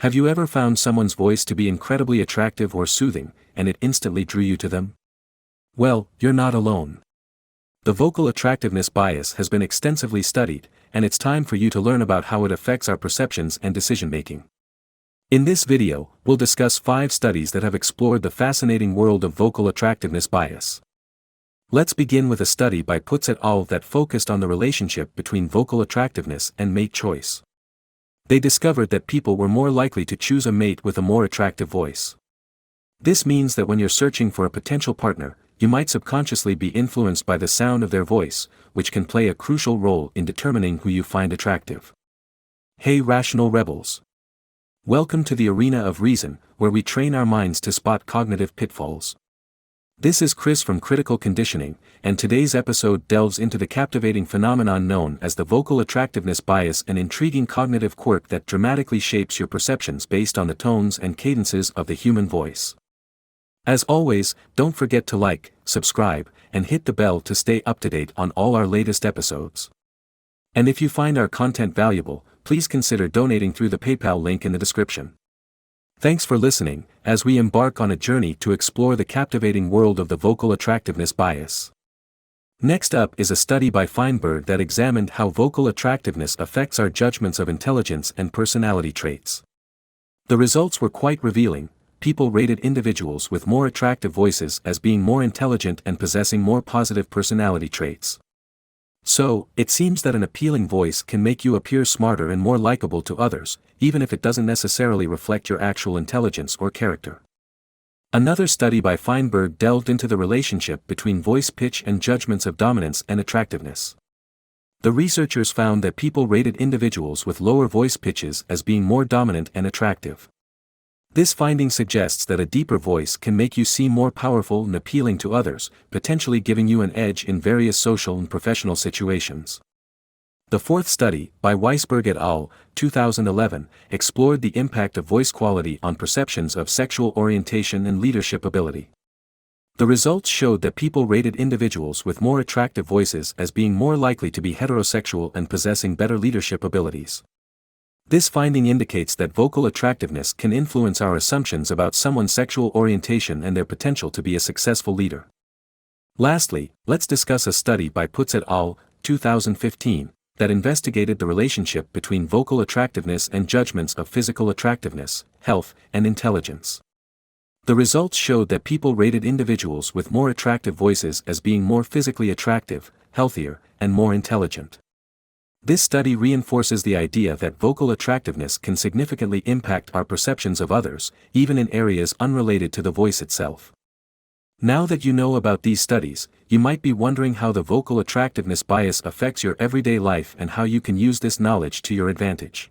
Have you ever found someone's voice to be incredibly attractive or soothing, and it instantly drew you to them? Well, you're not alone. The vocal attractiveness bias has been extensively studied, and it's time for you to learn about how it affects our perceptions and decision-making. In this video, we'll discuss 5 studies that have explored the fascinating world of vocal attractiveness bias. Let's begin with a study by Putz et al. That focused on the relationship between vocal attractiveness and mate choice. They discovered that people were more likely to choose a mate with a more attractive voice. This means that when you're searching for a potential partner, you might subconsciously be influenced by the sound of their voice, which can play a crucial role in determining who you find attractive. Hey rational rebels! Welcome to the arena of reason, where we train our minds to spot cognitive pitfalls. This is Chris from Critical Conditioning, and today's episode delves into the captivating phenomenon known as the vocal attractiveness bias, an intriguing cognitive quirk that dramatically shapes your perceptions based on the tones and cadences of the human voice. As always, don't forget to like, subscribe, and hit the bell to stay up to date on all our latest episodes. And if you find our content valuable, please consider donating through the PayPal link in the description. Thanks for listening, as we embark on a journey to explore the captivating world of the vocal attractiveness bias. Next up is a study by Feinberg that examined how vocal attractiveness affects our judgments of intelligence and personality traits. The results were quite revealing. People rated individuals with more attractive voices as being more intelligent and possessing more positive personality traits. So, it seems that an appealing voice can make you appear smarter and more likable to others, even if it doesn't necessarily reflect your actual intelligence or character. Another study by Feinberg delved into the relationship between voice pitch and judgments of dominance and attractiveness. The researchers found that people rated individuals with lower voice pitches as being more dominant and attractive. This finding suggests that a deeper voice can make you seem more powerful and appealing to others, potentially giving you an edge in various social and professional situations. The fourth study, by Weisberg et al., 2011, explored the impact of voice quality on perceptions of sexual orientation and leadership ability. The results showed that people rated individuals with more attractive voices as being more likely to be heterosexual and possessing better leadership abilities. This finding indicates that vocal attractiveness can influence our assumptions about someone's sexual orientation and their potential to be a successful leader. Lastly, let's discuss a study by Putz et al., 2015, that investigated the relationship between vocal attractiveness and judgments of physical attractiveness, health, and intelligence. The results showed that people rated individuals with more attractive voices as being more physically attractive, healthier, and more intelligent. This study reinforces the idea that vocal attractiveness can significantly impact our perceptions of others, even in areas unrelated to the voice itself. Now that you know about these studies, you might be wondering how the vocal attractiveness bias affects your everyday life and how you can use this knowledge to your advantage.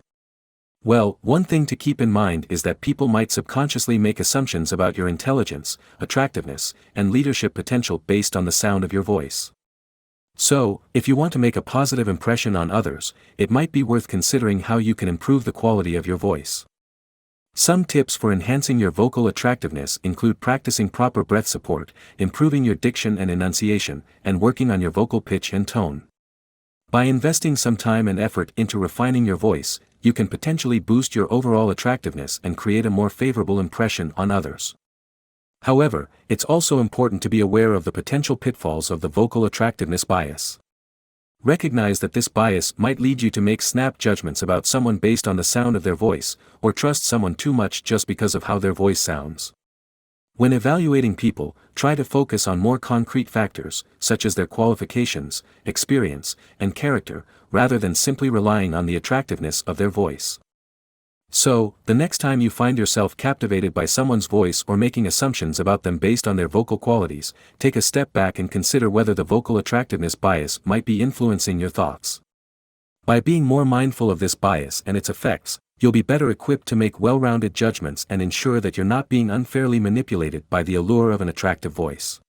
Well, one thing to keep in mind is that people might subconsciously make assumptions about your intelligence, attractiveness, and leadership potential based on the sound of your voice. So, if you want to make a positive impression on others, it might be worth considering how you can improve the quality of your voice. Some tips for enhancing your vocal attractiveness include practicing proper breath support, improving your diction and enunciation, and working on your vocal pitch and tone. By investing some time and effort into refining your voice, you can potentially boost your overall attractiveness and create a more favorable impression on others. However, it's also important to be aware of the potential pitfalls of the vocal attractiveness bias. Recognize that this bias might lead you to make snap judgments about someone based on the sound of their voice, or trust someone too much just because of how their voice sounds. When evaluating people, try to focus on more concrete factors, such as their qualifications, experience, and character, rather than simply relying on the attractiveness of their voice. So, the next time you find yourself captivated by someone's voice or making assumptions about them based on their vocal qualities, take a step back and consider whether the vocal attractiveness bias might be influencing your thoughts. By being more mindful of this bias and its effects, you'll be better equipped to make well-rounded judgments and ensure that you're not being unfairly manipulated by the allure of an attractive voice.